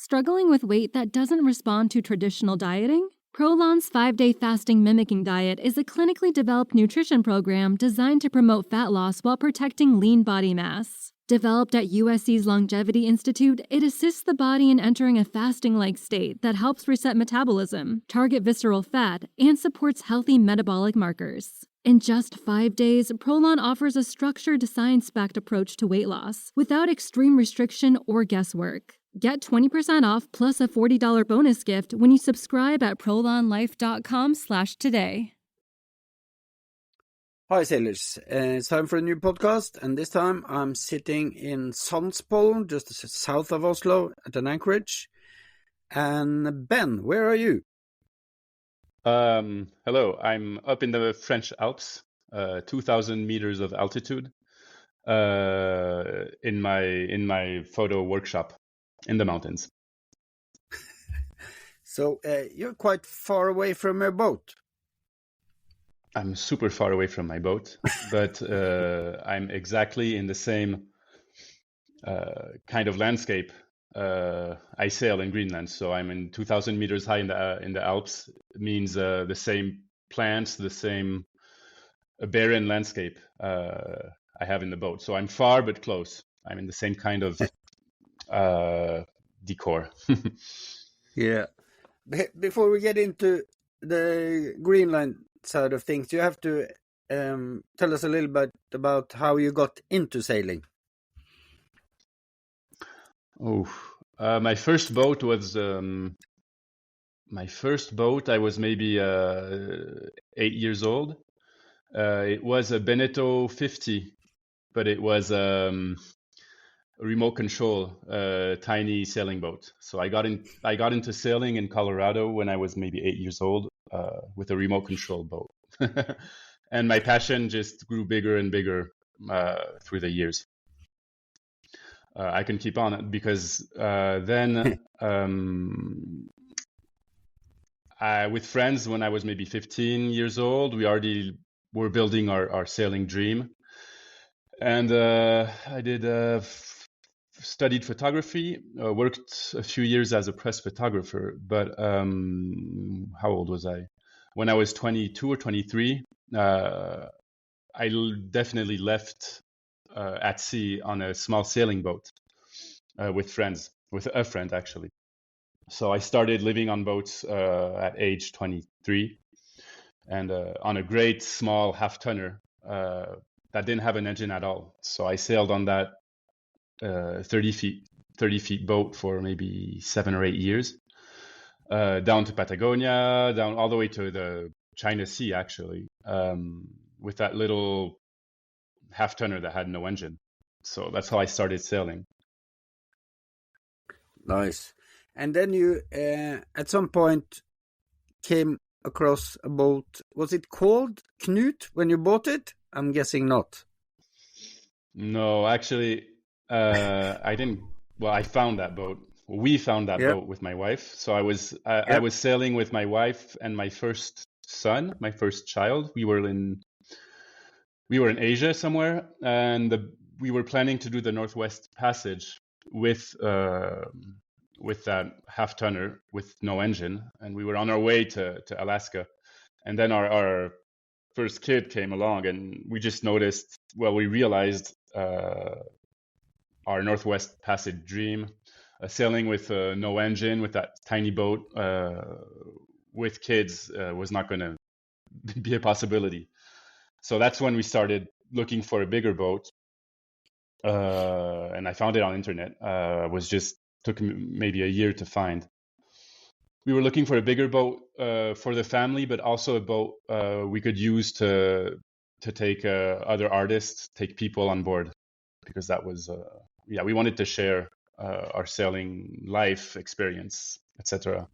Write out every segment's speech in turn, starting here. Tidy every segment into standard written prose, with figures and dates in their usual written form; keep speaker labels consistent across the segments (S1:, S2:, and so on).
S1: Struggling with weight that doesn't respond to traditional dieting? Prolon's 5-day fasting mimicking diet is a clinically developed nutrition program designed to promote fat loss while protecting lean body mass. Developed at USC's Longevity Institute, it assists the body in entering a fasting-like state that helps reset metabolism, target visceral fat, and supports healthy metabolic markers. In just 5 days, Prolon offers a structured, science-backed approach to weight loss without extreme restriction or guesswork. Get 20% off plus a $40 bonus gift when you subscribe at prolonlife.com/today.
S2: Hi sailors, it's time for a new podcast, and this time I'm sitting in Sandspollen, just south of Oslo, at an anchorage. And Ben, where are you?
S3: Hello, I'm up in the French Alps, 2,000 meters of altitude, in my photo workshop in the mountains.
S2: So you're quite far away from your boat.
S3: I'm super far away from my boat, but I'm exactly in the same kind of landscape. I sail in Greenland, so I'm in 2,000 meters high in the Alps. It means the same plants, the same barren landscape I have in the boat. So I'm far but close. I'm in the same kind of decor.
S2: Yeah. Before we get into the Greenland side of things, you have to tell us a little bit about how you got into sailing.
S3: My first boat was I was maybe 8 years old. It was a Beneteau 50, but it was a remote control, tiny sailing boat. So I got into sailing in Colorado when I was maybe 8 years old, with a remote control boat. And my passion just grew bigger and bigger through the years. I can keep on because then with friends, when I was maybe 15 years old, we already were building our sailing dream. And I studied photography, worked a few years as a press photographer. But how old was I? When I was 22 or 23, I definitely left at sea on a small sailing boat with a friend actually. So I started living on boats at age 23, and on a great small half-tonner that didn't have an engine at all. So I sailed on that 30 feet boat for maybe 7 or 8 years, down to Patagonia, down all the way to the China Sea actually, with that little half-tonner that had no engine. So that's how I started sailing.
S2: Nice. And then you, at some point, came across a boat. Was it called Knut when you bought it? I'm guessing not.
S3: No, actually, I didn't. Well, I found that boat. We found that boat with my wife. So I was sailing with my wife and my first son, my first child. We were in Asia somewhere, and we were planning to do the Northwest Passage with that half-tonner with no engine, and we were on our way to Alaska. And then our first kid came along, and we just noticed. Well, we realized our Northwest Passage dream, sailing with no engine, with that tiny boat, with kids, was not going to be a possibility. So that's when we started looking for a bigger boat, and I found it on internet. Took maybe a year to find. We were looking for a bigger boat for the family, but also a boat we could use to take other artists, take people on board, because that was we wanted to share our sailing life experience, etc.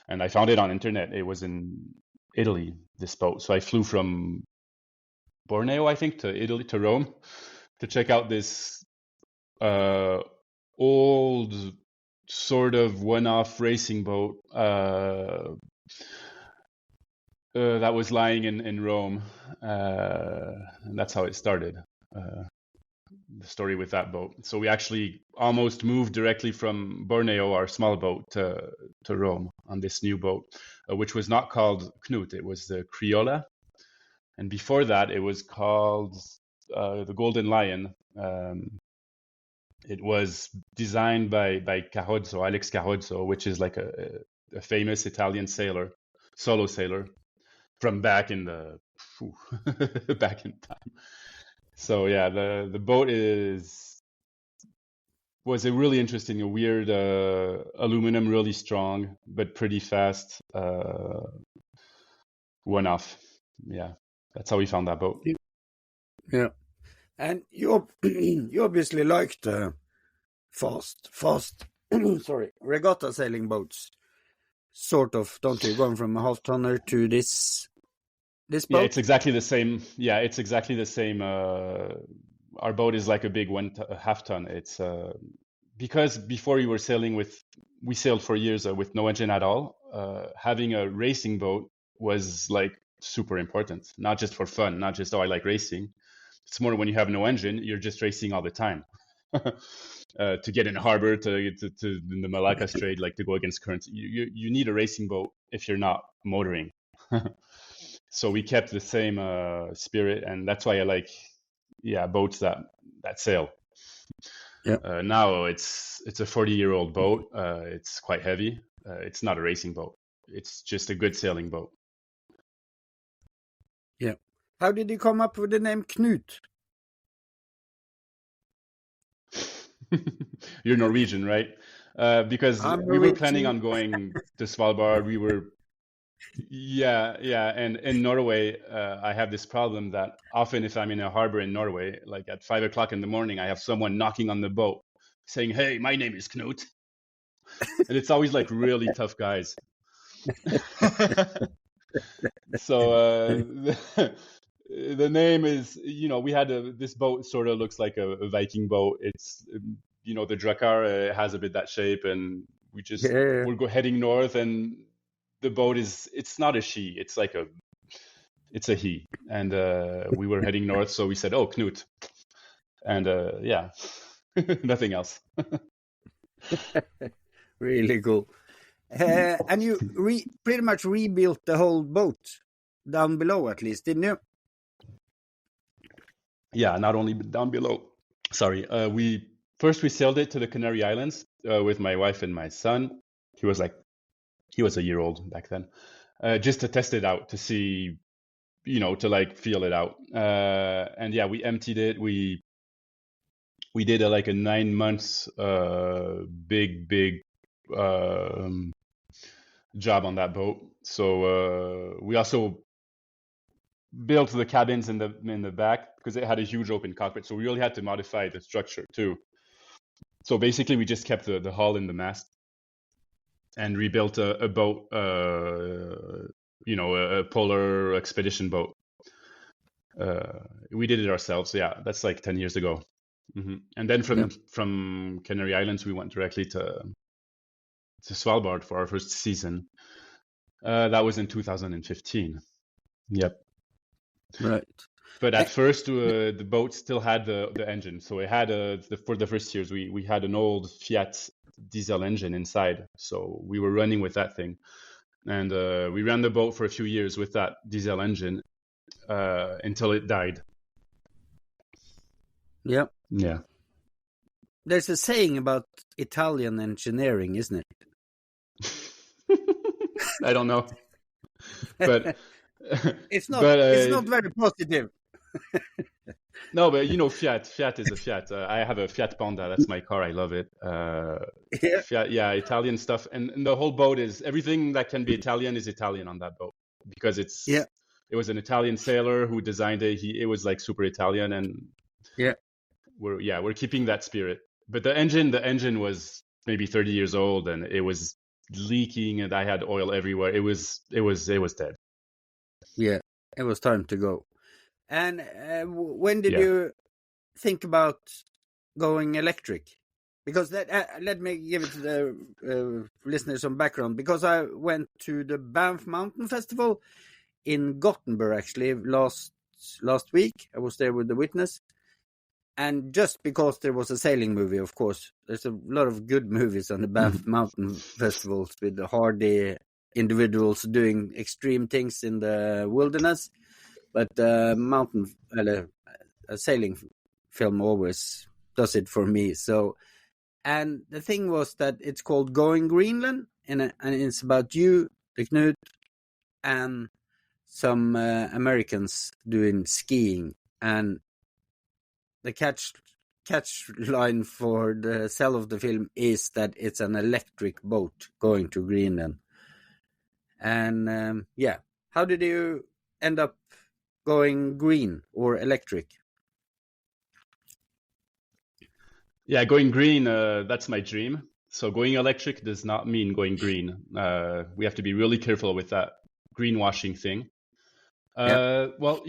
S3: And I found it on internet. It was in Italy, this boat. So I flew from Borneo, I think, to Italy, to Rome, to check out this old sort of one-off racing boat that was lying in Rome, and that's how it started. the story with that boat. So we actually almost moved directly from Borneo, our small boat, to Rome on this new boat, which was not called Knut. It was the Criolla. And before that, it was called the Golden Lion. It was designed by Carrozzo, Alex Carrozzo, which is like a famous Italian sailor, solo sailor from back in the back in time. So yeah, the boat was a really interesting, a weird aluminum, really strong but pretty fast one-off. Yeah, that's how we found that boat.
S2: Yeah, and you you obviously like the fast sorry, regatta sailing boats, sort of, don't you? Going from a half tonner to this boat.
S3: Yeah, it's exactly the same. Yeah, it's exactly the same. Our boat is like a big half ton. It's because before we sailed for years with no engine at all. Having a racing boat was like super important, not just for fun, not just, oh, I like racing. It's more when you have no engine, you're just racing all the time. To get in harbor, to in the Malacca Strait, like to go against currents, you need a racing boat if you're not motoring. So we kept the same spirit, and that's why I like, boats that sail.
S2: Yeah.
S3: Now it's a 40-year-old boat. It's quite heavy. It's not a racing boat. It's just a good sailing boat.
S2: Yeah. How did you come up with the name Knut?
S3: You're Norwegian, right? Because we were planning on going to Svalbard. We were, and in Norway, I have this problem that often if I'm in a harbor in Norway, like at 5 o'clock in the morning, I have someone knocking on the boat saying, "Hey, my name is Knut," and it's always like really tough guys. So the name is, we had this boat sort of looks like a Viking boat. It's, the Drakkar has a bit that shape, and we're heading north, and the boat it's not a she, it's a he, and we were heading north, so we said, oh, Knut, and nothing else.
S2: Really cool. And you pretty much rebuilt the whole boat down below, at least, didn't you? Yeah,
S3: not only down below. Sorry, we sailed it to the Canary Islands with my wife and my son. He was a year old back then, just to test it out, to see, to like feel it out. And yeah, we emptied it. We did a 9 months big job on that boat. So we also built the cabins in the back because it had a huge open cockpit. So we really had to modify the structure too. So basically, we just kept the hull and the mast and rebuilt a boat, a polar expedition boat. We did it ourselves. Yeah, that's like 10 years ago. Mm-hmm. And then from Canary Islands, we went directly to Svalbard for our first season. That was in 2015. Yep.
S2: Right.
S3: But at first, the boat still had the engine. So it had for the first years, we had an old Fiat diesel engine inside. So we were running with that thing. And we ran the boat for a few years with that diesel engine until it died.
S2: Yeah.
S3: Yeah.
S2: There's a saying about Italian engineering, isn't it?
S3: I don't know. But
S2: it's not very positive.
S3: No, but Fiat is a Fiat. I have a Fiat Panda. That's my car. I love it. Fiat, Italian stuff. And the whole boat is, everything that can be Italian is Italian on that boat, because it was an Italian sailor who designed it. It was like super Italian, and we're keeping that spirit. But the engine was maybe 30 years old, and it was leaking, and I had oil everywhere. It was dead.
S2: Yeah, it was time to go. And when did you think about going electric? Because let me give it to the listeners some background. Because I went to the Banff Mountain Festival in Gothenburg actually last week. I was there with the Witness, And just because there was a sailing movie, of course, there's a lot of good movies on the Banff Mountain Festivals with the hardy individuals doing extreme things in the wilderness. But a sailing film always does it for me. So, and the thing was that it's called Going Greenland, and it's about you, the Knut, and some Americans doing skiing. And the catch line for the sell of the film is that it's an electric boat going to Greenland. And how did you end up going green or electric?
S3: Yeah, going green, that's my dream. So going electric does not mean going green. We have to be really careful with that greenwashing thing. Well,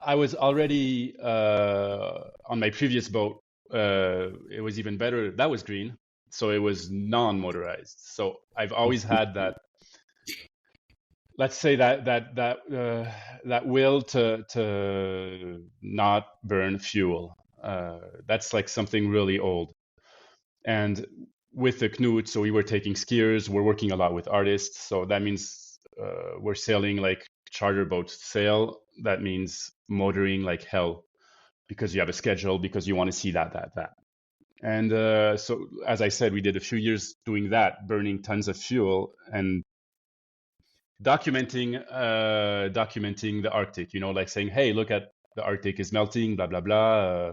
S3: I was already on my previous boat. It was even better. That was green. So it was non-motorized. So I've always had that, let's say that will to not burn fuel. That's like something really old. And with the Knut, so we were taking skiers, we're working a lot with artists. So that means we're sailing like charter boats sail. That means motoring like hell because you have a schedule, because you want to see that. And so, as I said, we did a few years doing that, burning tons of fuel and documenting the Arctic, like saying, hey, look at the Arctic is melting, blah, blah, blah.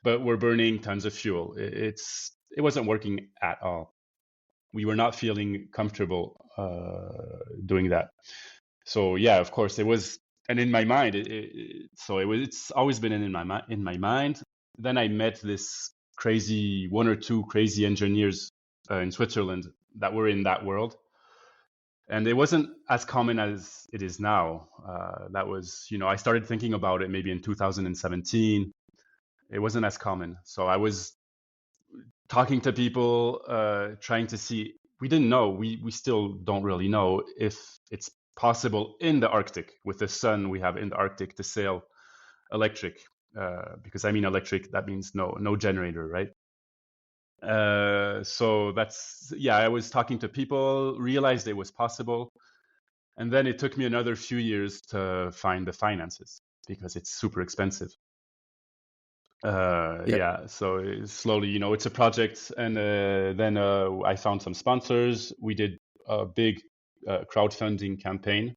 S3: But we're burning tons of fuel. It wasn't working at all. We were not feeling comfortable doing that. So yeah, of course it was, and in my mind, it's always been in my mind. Then I met one or two crazy engineers in Switzerland that were in that world, and it wasn't as common as it is now. That was, I started thinking about it maybe in 2017. It wasn't as common, so I was talking to people, trying to see. We didn't know. We still don't really know if it's possible in the Arctic with the sun we have in the Arctic to sail electric. Because I mean electric, that means no generator, right? So I was talking to people, realized it was possible, and then it took me another few years to find the finances because it's super expensive. So slowly, it's a project, and then I found some sponsors. We did a big crowdfunding campaign,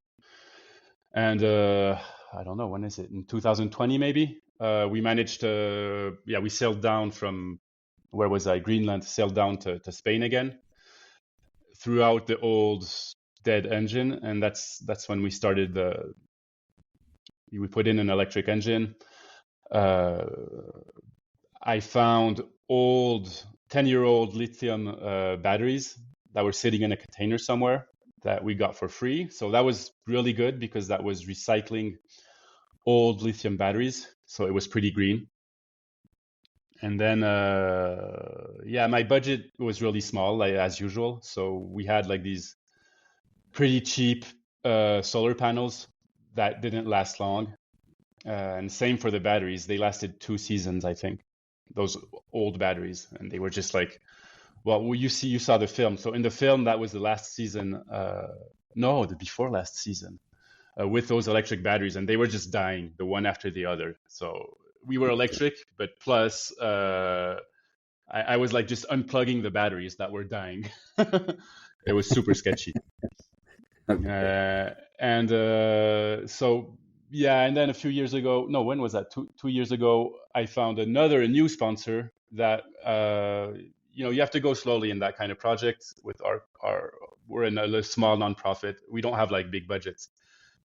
S3: and I don't know, when is it, in 2020 maybe, we managed to we sailed down from, where was I, Greenland, sailed down to Spain again throughout the old dead engine, and that's when we started we put in an electric engine. I found old 10-year-old lithium batteries that were sitting in a container somewhere that we got for free. So that was really good because that was recycling old lithium batteries. So it was pretty green. And then, my budget was really small, like, as usual. So we had like these pretty cheap solar panels that didn't last long. And same for the batteries. They lasted 2 seasons, I think, those old batteries. And they were just like, well, you saw the film. So in the film, that was the last season. The before last season with those electric batteries. And they were just dying, the one after the other. So we were electric, but plus I was like just unplugging the batteries that were dying. It was super sketchy. And then a few years ago, when was that? 2 years ago, I found a new sponsor that, you have to go slowly in that kind of project. With we're in a small nonprofit. We don't have like big budgets.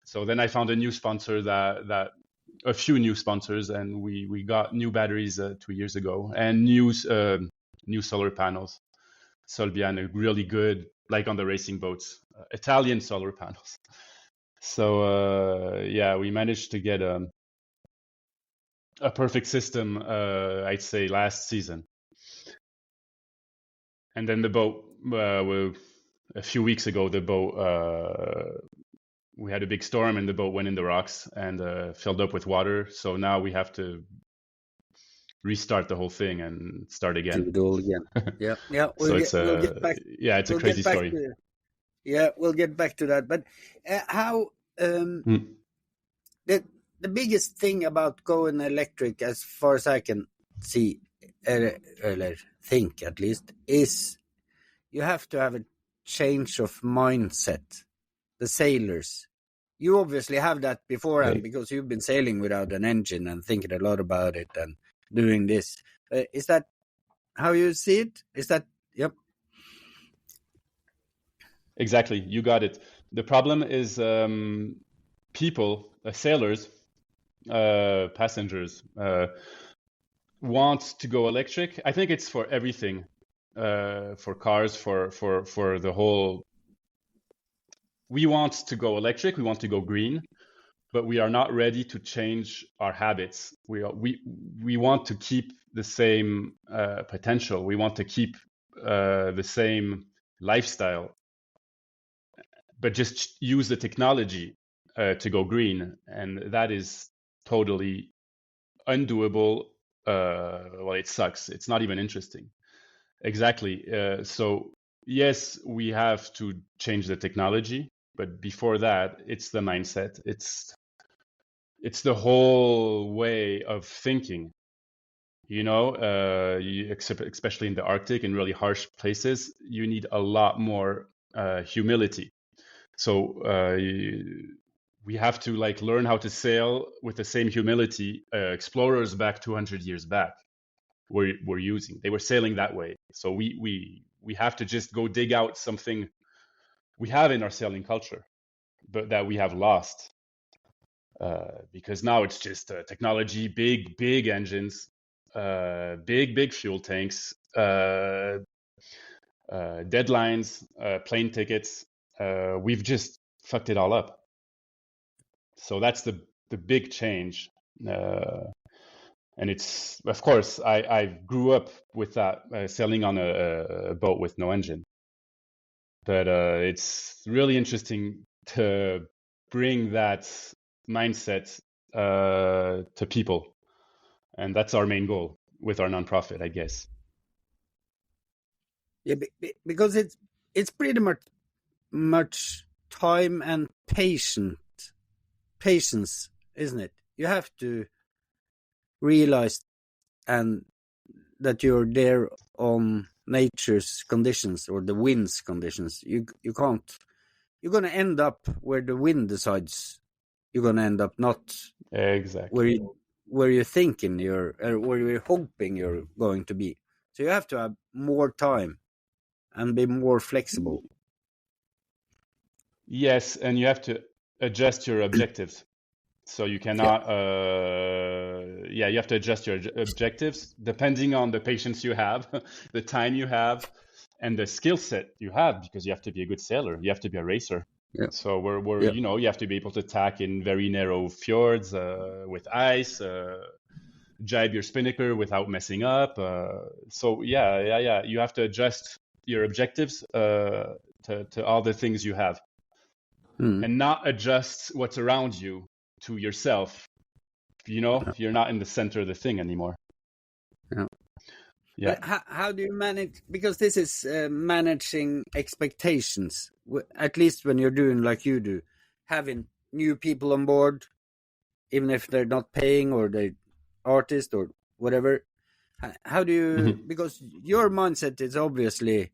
S3: So then I found a new sponsor a few new sponsors, and we got new batteries 2 years ago, and new solar panels. Solbian, really good, like on the racing boats, Italian solar panels. So we managed to get a perfect system, I'd say, last season. And then the boat, a few weeks ago, we had a big storm and the boat went in the rocks and filled up with water. So now we have to restart the whole thing and start again.
S2: Do it all again. Yeah, yeah.
S3: So
S2: We'll get back.
S3: it's a
S2: We'll
S3: crazy
S2: get back
S3: story.
S2: to. Yeah, we'll get back to that. But how the biggest thing about going electric, as far as I can see, or think at least, is you have to have a change of mindset. The sailors, you obviously have that beforehand because you've been sailing without an engine and thinking a lot about it and doing this. Is that how you see it? Is that, yep.
S3: Exactly, you got it. The problem is people, sailors, passengers, want to go electric. I think it's for everything, for cars, for the whole. We want to go electric. We want to go green, but we are not ready to change our habits. We want to keep the same potential. We want to keep the same lifestyle, but just use the technology to go green, and that is totally undoable. Well, it sucks. It's not even interesting. Exactly. So yes, we have to change the technology, but before that, it's the mindset. It's the whole way of thinking. You know, especially in the Arctic and really harsh places, you need a lot more humility. So we have to like learn how to sail with the same humility explorers back 200 years back were using. They were sailing that way. So we have to just go dig out something we have in our sailing culture, but that we have lost because now it's just technology, big engines, big fuel tanks, deadlines, plane tickets. We've just fucked it all up. So that's the big change. And it's, of course, I grew up with that, sailing on a boat with no engine. But it's really interesting to bring that mindset to people. And that's our main goal with our nonprofit, I guess.
S2: Yeah, because it's pretty much time and patience, isn't it? You have to realize and that you're there on nature's conditions or the wind's conditions. You can't. You're gonna end up where the wind decides. You're gonna end up, not
S3: exactly
S2: where you're thinking where you're hoping you're going to be. So you have to have more time and be more flexible.
S3: Yes, and you have to adjust your objectives. So you cannot, you have to adjust your objectives depending on the patience you have, the time you have, and the skill set you have, because you have to be a good sailor. You have to be a racer.
S2: Yeah.
S3: So you have to be able to tack in very narrow fjords with ice, jibe your spinnaker without messing up. So you have to adjust your objectives to all the things you have, and not adjust what's around you to yourself. If you're not in the center of the thing anymore. Yeah.
S2: But how do you manage? Because this is managing expectations, at least when you're doing like you do, having new people on board, even if they're not paying or they're artists or whatever. How do you, because your mindset is obviously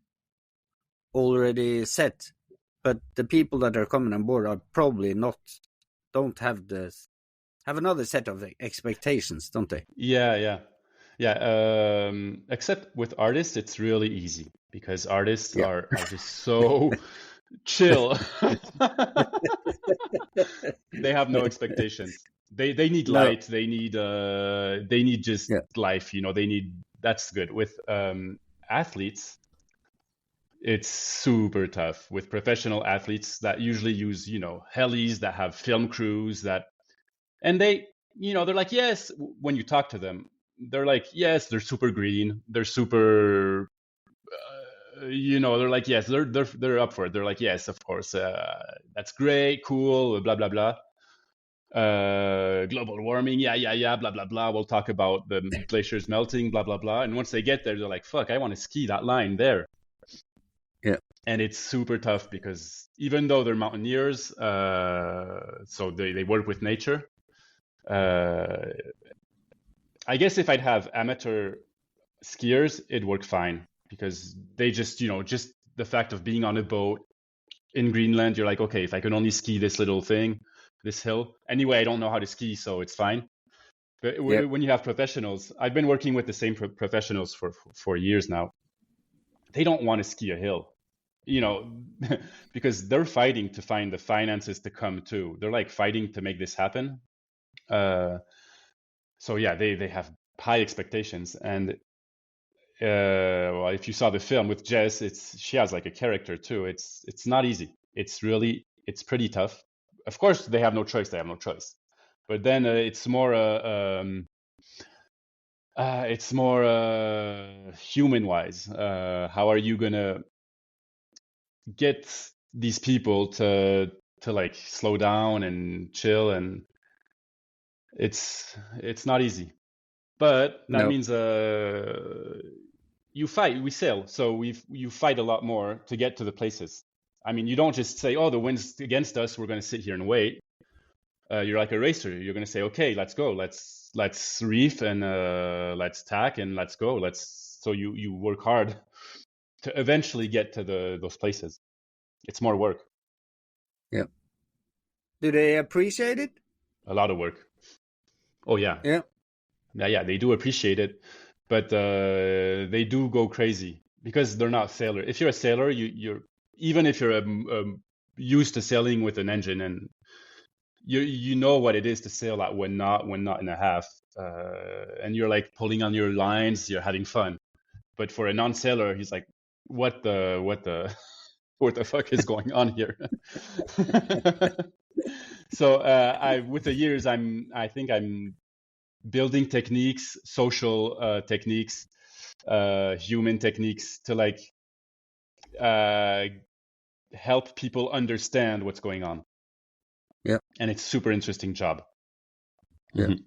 S2: already set, but the people that are coming on board are probably don't have another set of expectations, don't they?
S3: Yeah. Except with artists, it's really easy because artists are just so chill. They have no expectations. They need light. They need just life. That's good. With athletes, it's super tough. With professional athletes that usually use helis, that have film crews, and they're like, yes, when you talk to them, they're like, yes, they're super green, they're super they're like, yes, they're up for it. They're like, yes, of course, that's great, cool, blah blah blah. global warming, blah blah blah. We'll talk about the glaciers melting, blah blah blah. And once they get there, they're like, "Fuck, I want to ski that line there."
S2: Yeah.
S3: And it's super tough because even though they're mountaineers, so they work with nature. I guess if I'd have amateur skiers, it'd work fine because they just, just the fact of being on a boat in Greenland, you're like, okay, if I can only ski this little thing, this hill. Anyway, I don't know how to ski, so it's fine. But when you have professionals, I've been working with the same professionals for years now. They don't want to ski a hill, because they're fighting to find the finances to come too. They're like fighting to make this happen. So yeah, they have high expectations. And well, if you saw the film with Jess, she has like a character too. It's not easy. It's pretty tough. Of course, they have no choice. But then it's more human wise. How are you gonna get these people to like slow down and chill? And it's not easy. But that means you fight. We sail, so you fight a lot more to get to the places. I mean, you don't just say, "Oh, the wind's against us. We're going to sit here and wait." You're like a racer. You're going to say, "Okay, let's go. Let's reef and let's tack and let's go. So you work hard to eventually get to those places. It's more work.
S2: Yeah. Do they appreciate it?
S3: A lot of work. Oh yeah.
S2: Yeah.
S3: Yeah, they do appreciate it, but they do go crazy because they're not sailor. If you're a sailor, you're even if you're used to sailing with an engine, and you know what it is to sail at one knot and a half, and you're like pulling on your lines, you're having fun. But for a non-sailor, he's like, what the fuck is going on here? So with the years, I think I'm building techniques, social techniques, human techniques to like help people understand what's going on.
S2: Yeah.
S3: And it's super interesting job.
S2: Yeah. Mm-hmm.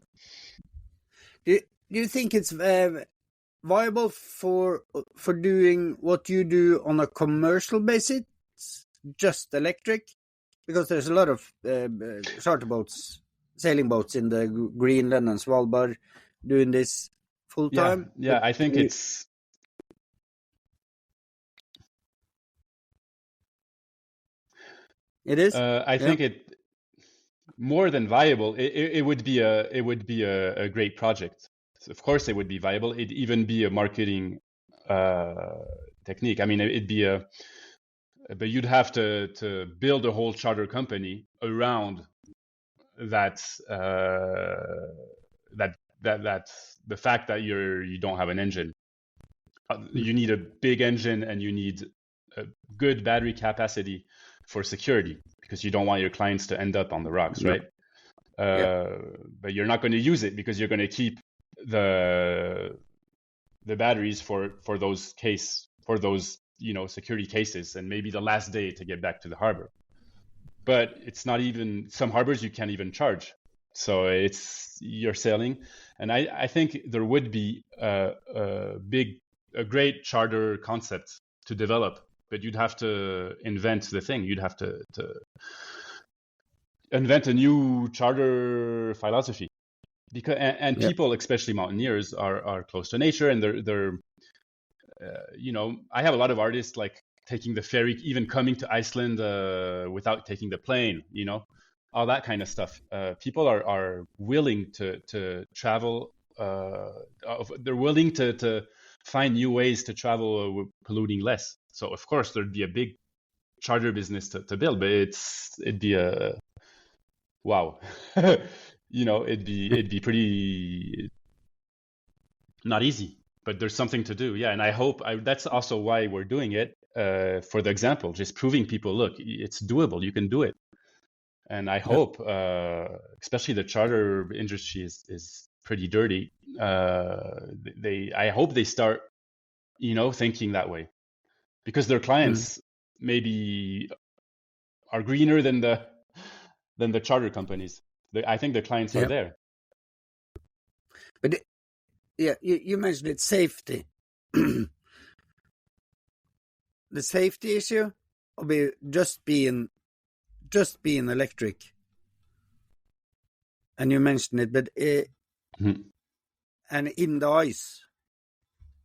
S2: Do you think it's viable for doing what you do on a commercial basis, just electric? Because there's a lot of charter boats, sailing boats in the Greenland and Svalbard doing this full time.
S3: Yeah, I think it's
S2: it is.
S3: I think it more than viable. It would be a great project. So of course, it would be viable. It'd even be a marketing technique. I mean, it'd be but you'd have to build a whole charter company around that the fact that you don't have an engine. You need a big engine and you need a good battery capacity for security because you don't want your clients to end up on the rocks, right? But you're not going to use it because you're going to keep the batteries for those security cases and maybe the last day to get back to the harbor. But it's not even, some harbors you can't even charge. So you're sailing. And I think there would be a great charter concept to develop, but you'd have to invent the thing. You'd have to invent a new charter philosophy. Because people, especially mountaineers, are close to nature, and they're I have a lot of artists like taking the ferry, even coming to Iceland without taking the plane, all that kind of stuff. People are willing to travel. They're willing to find new ways to travel polluting less. So of course there'd be a big charter business to build, but it'd be a wow. It'd be pretty not easy. But there's something to do, yeah. And I hope that's also why we're doing it, for the example, just proving people, look, it's doable, you can do it. And I hope, especially the charter industry is pretty dirty. I hope they start, thinking that way, because their clients maybe are greener than the charter companies. I think the clients are there.
S2: But you mentioned it, safety. The safety issue of just being electric. And you mentioned it, but and in the ice,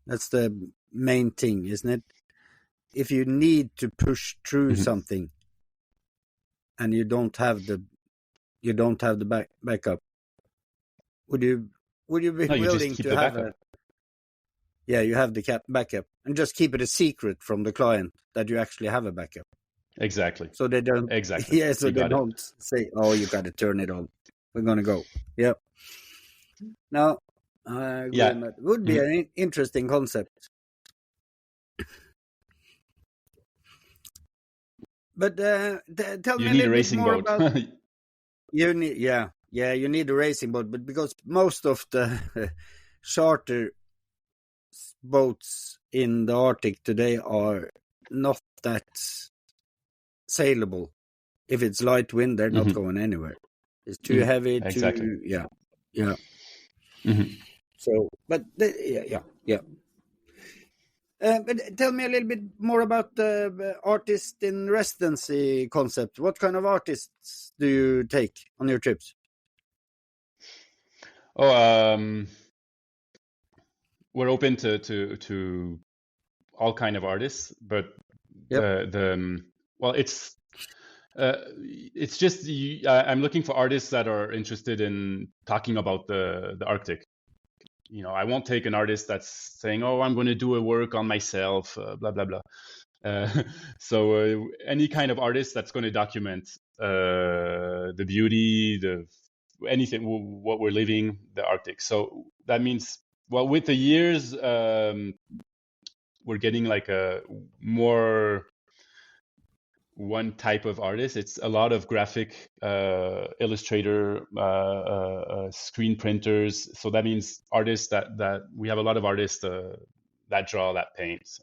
S2: that's the main thing, isn't it? If you need to push through something, and you don't have the backup, would you be willing to have
S3: backup.
S2: you have the backup, and just keep it a secret from the client that you actually have a backup?
S3: Exactly.
S2: So they don't.
S3: Exactly.
S2: Yeah. So they don't say, "Oh, you got to turn it on. We're gonna go." Yep. Now, it would be an interesting concept. But tell me a little bit more about. You need, you need a racing boat, but because most of the charter boats in the Arctic today are not that sailable. If it's light wind, they're not going anywhere. It's too heavy.
S3: Exactly.
S2: So, but but tell me a little bit more about the artist in residency concept. What kind of artists do you take on your trips?
S3: Oh, we're open to all kind of artists, but it's just I'm looking for artists that are interested in talking about the Arctic. I won't take an artist that's saying, "Oh, I'm going to do a work on myself," blah blah blah. So any kind of artist that's going to document the beauty, anything, what we're living, the Arctic. So that means, well, with the years, we're getting like a more one type of artist. It's a lot of graphic illustrator, screen printers. So that means artists that we have a lot of artists that draw, that paints.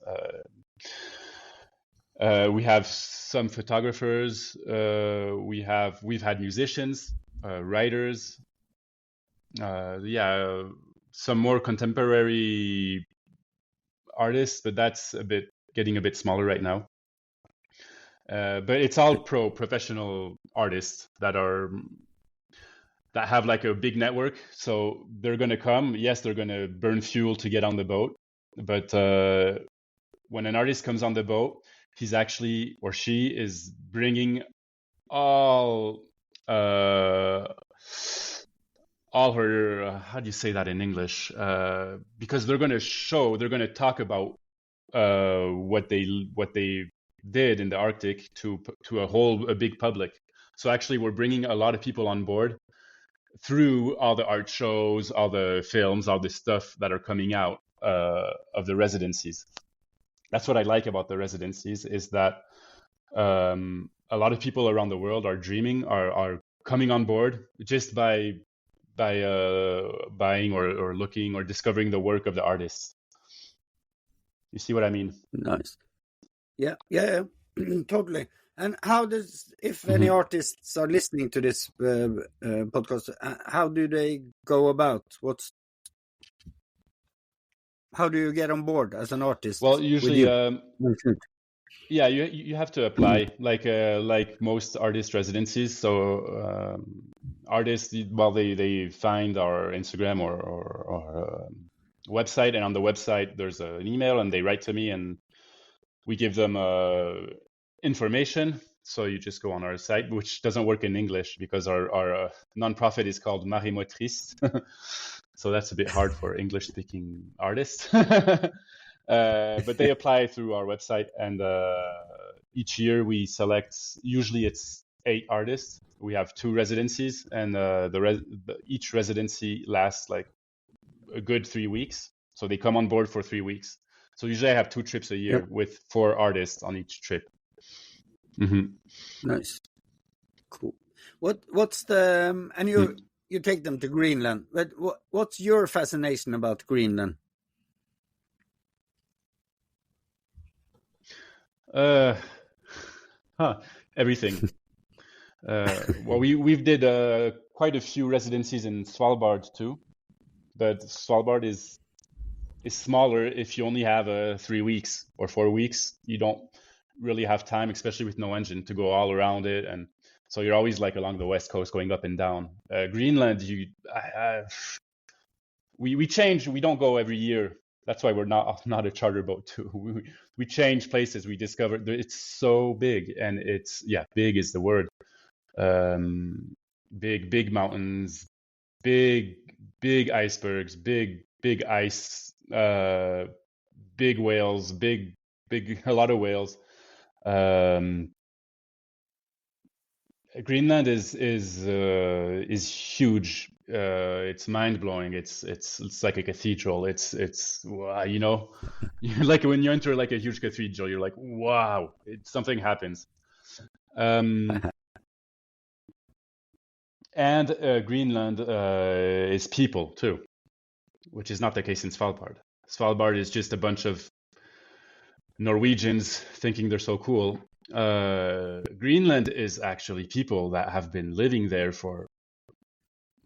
S3: We have some photographers. We've had musicians, writers. Some more contemporary artists, but that's getting a bit smaller right now. But it's all professional artists that have like a big network. So they're going to come. Yes, they're going to burn fuel to get on the boat. But when an artist comes on the boat, he's actually, or she is bringing all her, how do you say that in English? Because they're going to talk about what they did in the Arctic to a big public. So actually we're bringing a lot of people on board through all the art shows, all the films, all the stuff that are coming out of the residencies. That's what I like about the residencies, is that a lot of people around the world are coming on board just by buying or looking or discovering the work of the artists. You see what I mean?
S2: Nice. Yeah, totally. And how does, if any artists are listening to this podcast, how do they go about? How do you get on board as an artist?
S3: Well, usually, you have to apply like most artist residencies. So artists, they find our Instagram or website, and on the website there's an email, and they write to me, and we give them information. So you just go on our site, which doesn't work in English because our nonprofit is called Marée Motrice. So that's a bit hard for English-speaking artists. But they apply through our website, and each year we select, usually it's 8 artists. We have 2 residencies, and each residency lasts like a good 3 weeks. So they come on board for 3 weeks. So usually I have 2 trips a year with 4 artists on each trip.
S2: Nice, cool. What's the and you take them to Greenland, but what's your fascination about Greenland?
S3: Everything. Well, we've did quite a few residencies in Svalbard too, but Svalbard is smaller. If you only have 3 weeks or 4 weeks, you don't really have time, especially with no engine, to go all around it, and so you're always like along the west coast going up and down. Greenland, we change. We don't go every year. That's why we're not a charter boat too. We change places. We discover that it's so big, and big is the word. Big mountains, big icebergs, big ice, big whales, a lot of whales. Greenland is huge. It's mind blowing. It's like a cathedral. It's you know, like when you enter like a huge cathedral, you're like, wow, something happens. And Greenland is people too, which is not the case in Svalbard. Svalbard is just a bunch of Norwegians thinking they're so cool. Greenland is actually people that have been living there for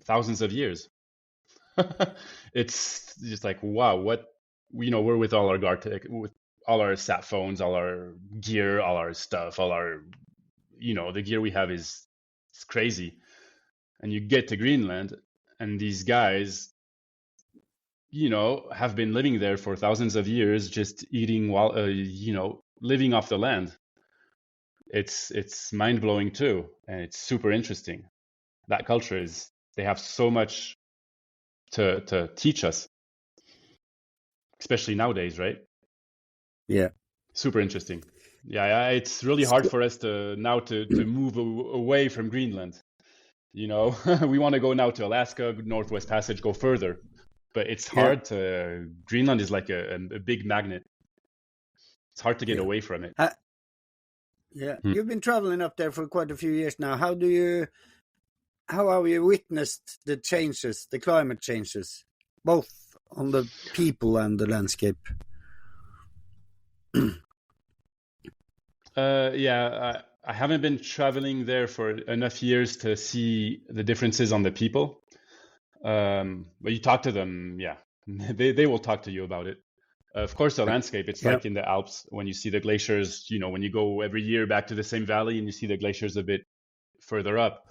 S3: thousands of years. It's just like, wow, we're with all our Gartic, with all our sat phones, all our gear, all our stuff, all our, the gear we have is crazy. And you get to Greenland, and these guys, have been living there for thousands of years, just eating while, living off the land. It's mind blowing too, and it's super interesting. That culture they have so much to teach us, especially nowadays, right?
S2: Yeah.
S3: Super interesting. Yeah, it's really hard for us to move away from Greenland. We want to go now to Alaska, Northwest Passage, go further, but it's hard to. Greenland is like a big magnet. It's hard to get away from it.
S2: You've been traveling up there for quite a few years now. How have you witnessed the changes, the climate changes, both on the people and the landscape?
S3: I haven't been traveling there for enough years to see the differences on the people. But you talk to them, they will talk to you about it. Of course, the landscape, it's like in the Alps when you see the glaciers, when you go every year back to the same valley and you see the glaciers a bit further up.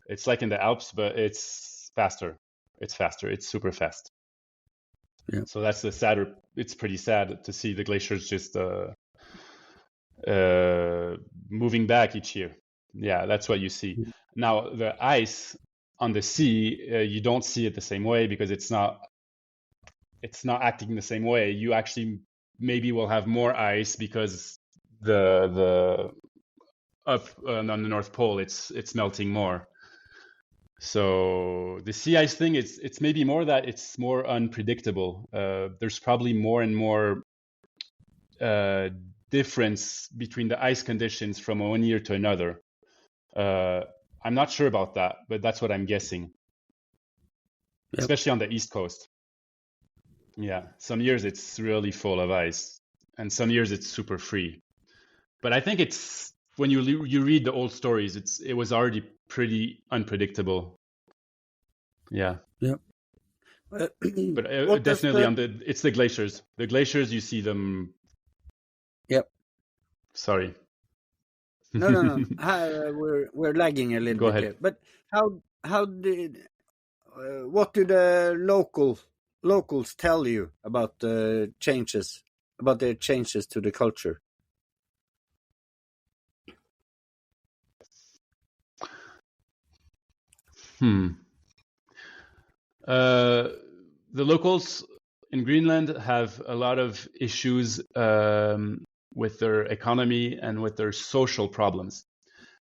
S3: It's like in the Alps, but it's faster. It's faster. It's super fast.
S2: Yeah.
S3: So that's it's pretty sad to see the glaciers just moving back each year. Yeah, that's what you see. Now, the ice on the sea, you don't see it the same way because it's not acting the same way. You actually maybe will have more ice because the up on the North Pole, it's melting more. So the sea ice thing, it's maybe more that it's more unpredictable. There's probably more and more difference between the ice conditions from one year to another. I'm not sure about that, but that's what I'm guessing. Yep. Especially on the East Coast. Yeah, some years it's really full of ice, and some years it's super free. But I think it's when you read the old stories, it was already pretty unpredictable. Yeah.
S2: Yeah.
S3: But definitely it's the glaciers. The glaciers, you see them.
S2: Yep.
S3: Sorry.
S2: No. We're lagging a little
S3: Go
S2: bit
S3: ahead.
S2: here. But what do the locals tell you about the changes, about their changes to the culture?
S3: The locals in Greenland have a lot of issues with their economy and with their social problems.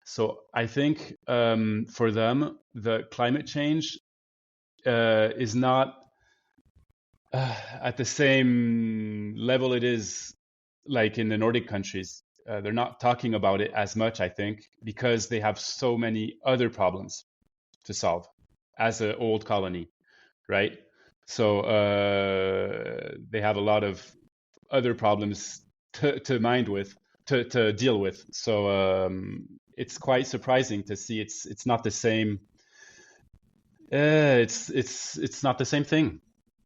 S3: So I think for them, the climate change is not at the same level it is like in the Nordic countries. They're not talking about it as much, I think, because they have so many other problems to solve as an old colony, right? So they have a lot of other problems to deal with. So it's quite surprising to see it's not the same It's not the same thing.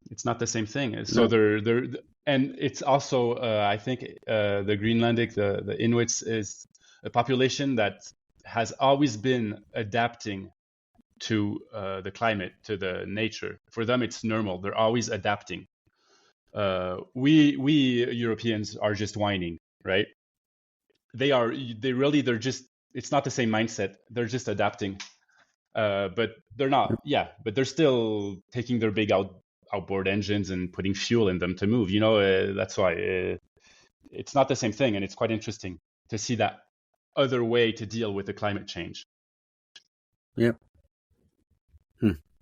S3: It's not the same thing. So they're and it's also I think the Greenlandic, the Inuits is a population that has always been adapting to the climate, to the nature. For them, it's normal. They're always adapting. We Europeans are just whining, right? They're just, it's not the same mindset. They're just adapting. But they're not, but they're still taking their big outboard engines and putting fuel in them to move. That's why it's not the same thing. And it's quite interesting to see that other way to deal with the climate change.
S2: Yeah.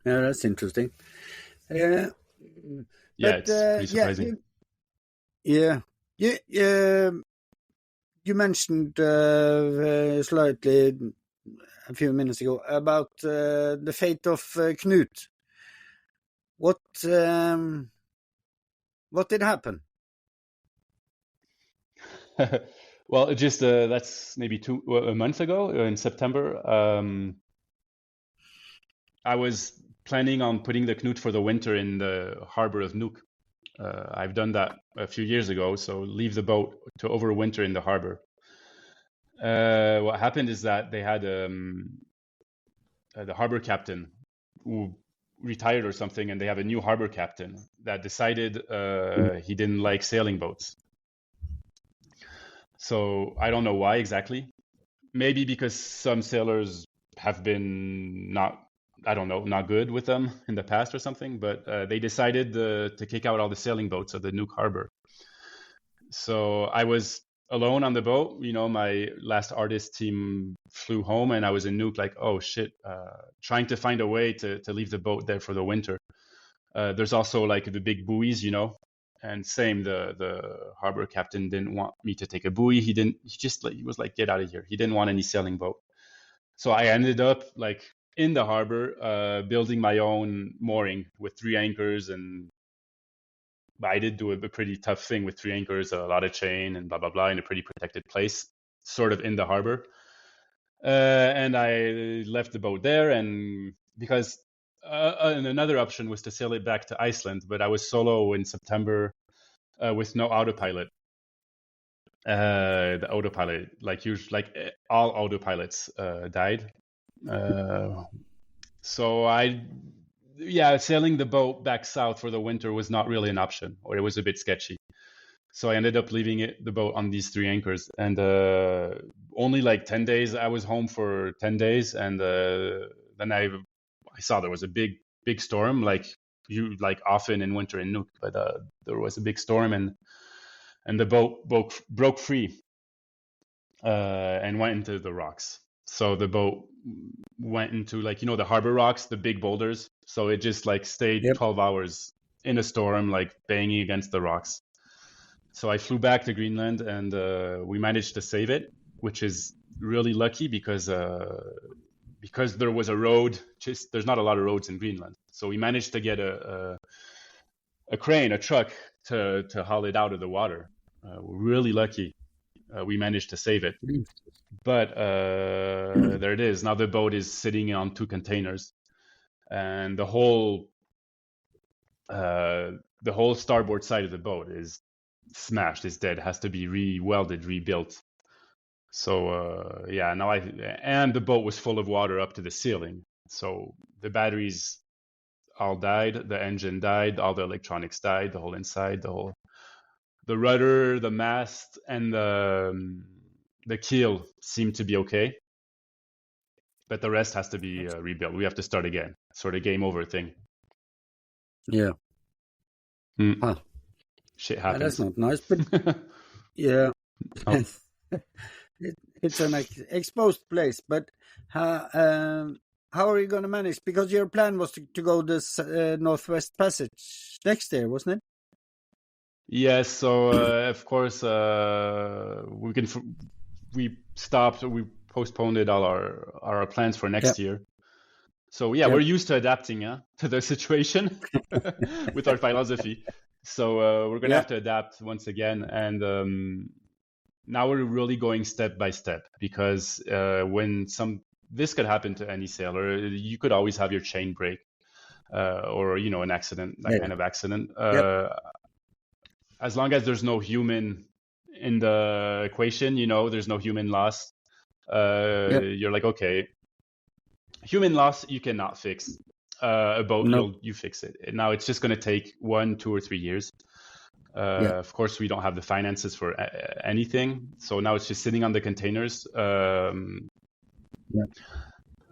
S2: Yeah, that's interesting.
S3: It's pretty surprising. You
S2: mentioned slightly a few minutes ago about the fate of Knut. What did happen?
S3: Well, just that's maybe a month ago in September. I was planning on putting the Knut for the winter in the harbor of Nuuk. I've done that a few years ago, so leave the boat to overwinter in the harbor. What happened is that they had the harbor captain who retired or something, and they have a new harbor captain that decided he didn't like sailing boats. So I don't know why exactly. Maybe because some sailors have been not good with them in the past or something, but they decided to kick out all the sailing boats of the Nuuk harbor. So I was alone on the boat. My last artist team flew home, and I was in Nuuk like, oh shit, trying to find a way to leave the boat there for the winter. There's also like the big buoys, and same, the harbor captain didn't want me to take a buoy. He was like, get out of here. He didn't want any sailing boat. So I ended up like in the harbor, building my own mooring with 3 anchors, and I did do a pretty tough thing with 3 anchors, a lot of chain and blah, blah, blah, in a pretty protected place, sort of in the harbor. And I left the boat there, and because and another option was to sail it back to Iceland, but I was solo in September with no autopilot. The autopilot, like all autopilots died. So sailing the boat back south for the winter was not really an option, or it was a bit sketchy. So I ended up leaving the boat on these 3 anchors, and only like 10 days. I was home for 10 days, and then I saw there was a big storm, like often in winter in Nuuk, but there was a big storm, and the boat broke free and went into the rocks. So the boat went into the harbor rocks, the big boulders. So it just stayed 12 hours in a storm, banging against the rocks. So I flew back to Greenland, and we managed to save it, which is really lucky because there was a road. There's not a lot of roads in Greenland. So we managed to get a crane, a truck to haul it out of the water. We're really lucky. We managed to save it. But there it is. Now the boat is sitting on 2 containers, and the whole starboard side of the boat is smashed, is dead, has to be re-welded, rebuilt. So and the boat was full of water up to the ceiling. So the batteries all died, the engine died, all the electronics died, the whole inside, the rudder, the mast, and the keel seemed to be okay, but the rest has to be rebuilt. We have to start again, sort of game over thing.
S2: Yeah.
S3: Huh. Shit happens.
S2: That's not nice, but yeah. Oh. It's an exposed place, but how are you going to manage? Because your plan was to go this Northwest Passage next year, wasn't it?
S3: Yes. So of course we postponed all our plans for next year. So we're used to adapting to the situation with our philosophy. So we're going to have to adapt once again, and now we're really going step by step, because when this could happen to any sailor, you could always have your chain break. or an accident, that kind of accident.
S2: Yep.
S3: As long as there's no human in the equation, there's no human loss. You're like, okay, human loss you cannot fix. A boat, you fix it. And now it's just going to take 1, 2, or 3 years. Of course, we don't have the finances for anything, so now it's just sitting on the containers. So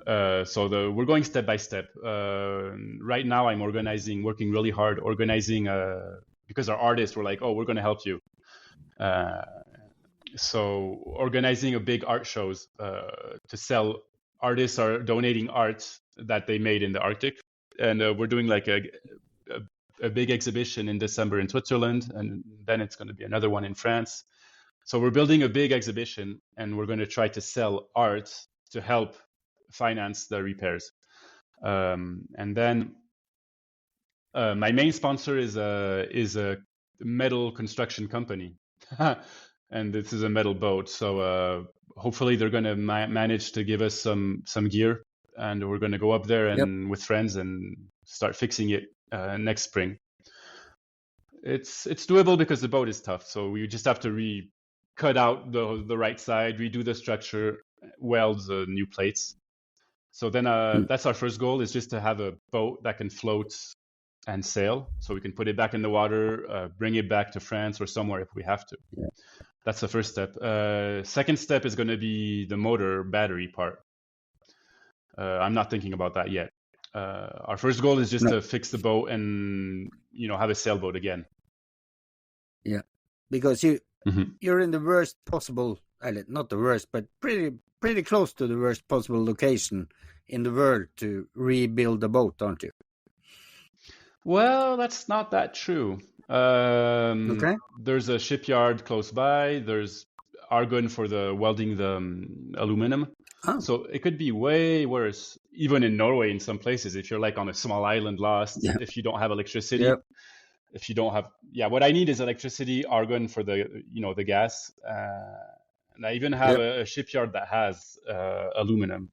S3: we're going step by step. Right now, I'm working really hard, organizing. Because our artists were like, "Oh, we're going to help you." So organizing a big art shows to sell. Artists are donating art that they made in the Arctic, and we're doing like a big exhibition in December in Switzerland, and then it's going to be another one in France. So we're building a big exhibition, and we're going to try to sell art to help finance the repairs. And then my main sponsor is a metal construction company, and this is a metal boat. So hopefully they're going to manage to give us some gear, and we're going to go up there and with friends and start fixing it next spring. It's doable because the boat is tough, so we just have to cut out the right side, redo the structure, weld the new plates. So then that's our first goal, is just to have a boat that can float and sail, so we can put it back in the water, bring it back to France or somewhere if we have to. That's the first step. Second step is going to be the motor battery part. I'm not thinking about that yet. Our first goal is just to fix the boat and have a sailboat again.
S2: Yeah, because you're in the worst possible, not the worst, but pretty close to the worst possible location in the world to rebuild the boat, aren't you?
S3: Well, that's not that true. There's a shipyard close by. There's argon for the welding the aluminum. Oh. So it could be way worse, even in Norway in some places, if you're like on a small island lost, if you don't have electricity, if you don't have, what I need is electricity, argon for the gas. And I even have a shipyard that has aluminum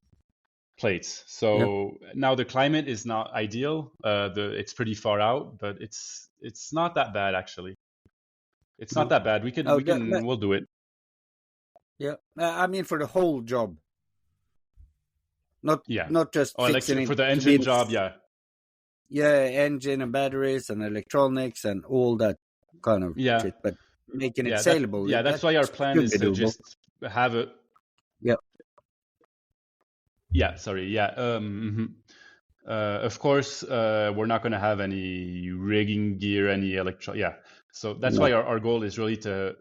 S3: plates. So now the climate is not ideal. It's pretty far out, but it's not that bad actually. It's not that bad. We'll do it.
S2: Yeah, I mean for the whole job. Not just fixing it
S3: for the engine job.
S2: Engine and batteries and electronics and all that kind of shit, but making it saleable.
S3: That's why our plan is to just have it. Of course, we're not going to have any rigging gear, any so that's why our goal is really to,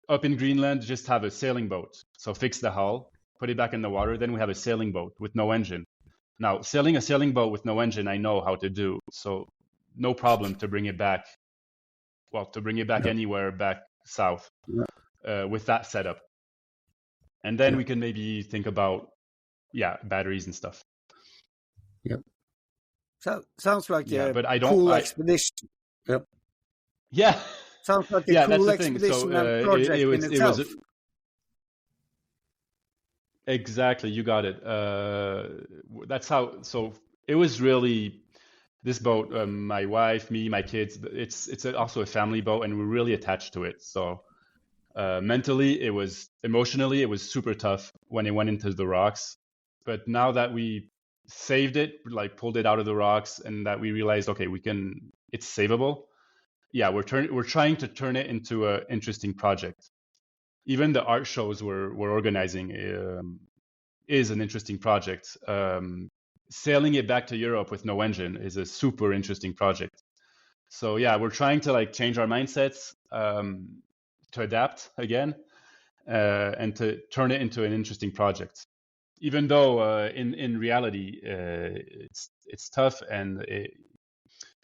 S3: up in Greenland, just have a sailing boat. So fix the hull, put it back in the water, then we have a sailing boat with no engine. Now, sailing a sailing boat with no engine, I know how to do. So no problem to bring it back. Well, to bring it back anywhere back south with that setup. And then we can maybe think about, batteries and stuff.
S2: Yep. So sounds like a cool expedition. Yep.
S3: Yeah.
S2: Sounds like a cool expedition and project in itself.
S3: Exactly, you got it. That's how. So it was really this boat. My wife, me, my kids. It's also a family boat, and we're really attached to it. So emotionally, it was super tough when it went into the rocks. But now that we saved it, like pulled it out of the rocks, and that we realized, okay, it's savable. Yeah, we're trying to turn it into an interesting project. Even the art shows we're organizing is an interesting project. Sailing it back to Europe with no engine is a super interesting project. So we're trying to change our mindsets, to adapt again, and to turn it into an interesting project. Even though in reality it's tough and it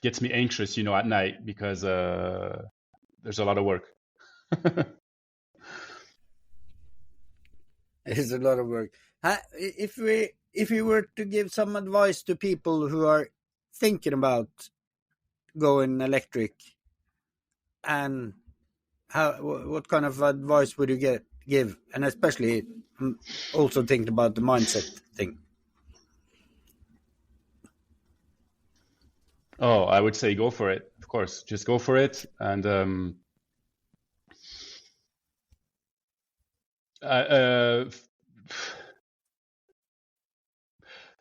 S3: gets me anxious, at night because there's a lot of work.
S2: It's a lot of work. If we were to give some advice to people who are thinking about going electric, and what kind of advice would you give? And especially also thinking about the mindset thing.
S3: Oh, I would say go for it. Of course, just go for it. And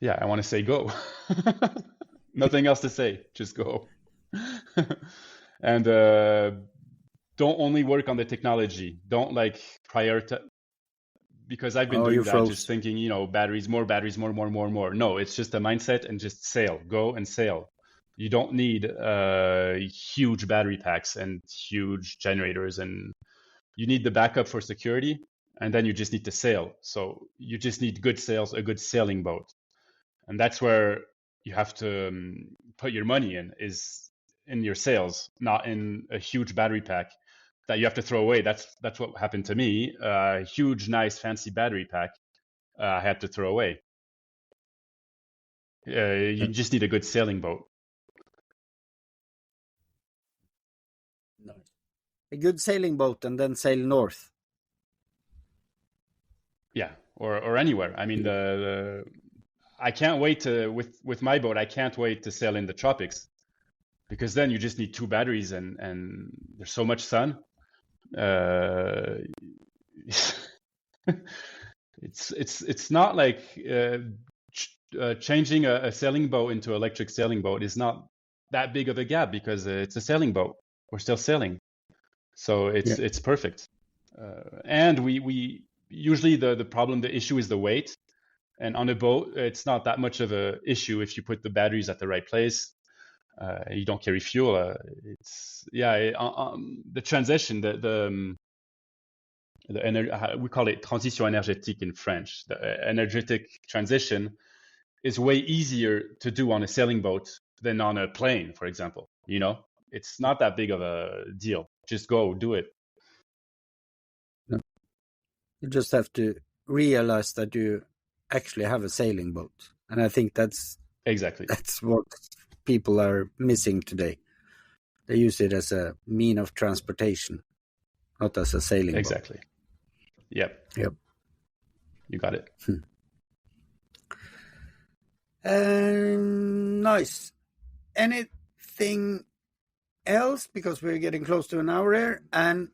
S3: yeah, I want to say go. Nothing else to say. Just go. And don't only work on the technology. Don't like prioritize, because I've been doing that, just thinking, batteries, more, more. No, it's just a mindset and just sail, go and sail. You don't need huge battery packs and huge generators, and you need the backup for security, and then you just need to sail. So you just need good sails, a good sailing boat. And that's where you have to put your money is in your sails, not in a huge battery pack that you have to throw away. That's what happened to me. A huge, nice, fancy battery pack I had to throw away. You just need a good sailing boat.
S2: A good sailing boat, and then sail north.
S3: Yeah, or anywhere. I mean, I can't wait to with my boat. I can't wait to sail in the tropics, because then you just need 2 batteries, and there's so much sun. It's not like changing a sailing boat into electric sailing boat is not that big of a gap, because it's a sailing boat. We're still sailing, so it's perfect. And we usually the problem, the issue is the weight. And on a boat, it's not that much of a issue if you put the batteries at the right place. You don't carry fuel. The transition, we call it transition énergétique in French. The energetic transition is way easier to do on a sailing boat than on a plane, for example. It's not that big of a deal. Just go do it.
S2: You just have to realize that you actually have a sailing boat, and I think that's what people are missing today. They use it as a mean of transportation, not as a sailing boat.
S3: Exactly. Yep. You got it.
S2: Nice. Anything else? Because we're getting close to an hour here, and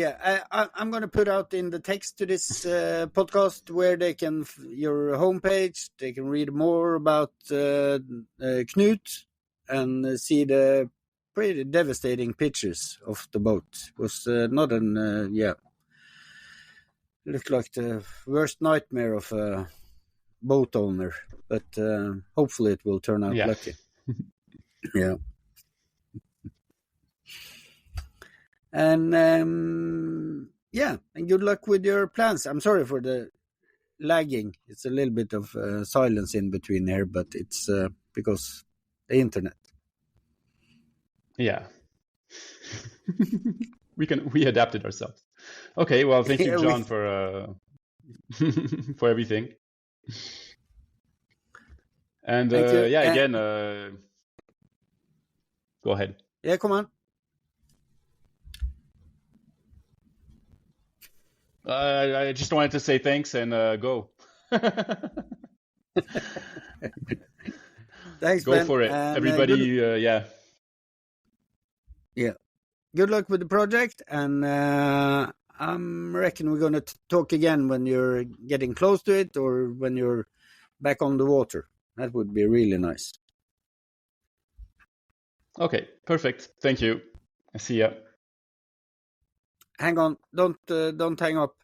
S2: I'm going to put out in the text to this podcast where they can, your homepage, they can read more about Knut and see the pretty devastating pictures of the boat. It was not looked like the worst nightmare of a boat owner, but hopefully it will turn out lucky. Yeah. And and good luck with your plans. I'm sorry for the lagging. It's a little bit of silence in between here, but it's because the internet.
S3: Yeah. we adapted ourselves. Okay, well, thank you, John, for everything. And again, go ahead.
S2: Yeah, come on.
S3: I just wanted to say thanks and go.
S2: Thanks,
S3: go
S2: Ben.
S3: for it, everybody. Yeah.
S2: Good luck with the project, and I reckon we're going to talk again when you're getting close to it, or when you're back on the water. That would be really nice.
S3: Okay, perfect. Thank you. I see ya.
S2: Hang on. Don't hang up.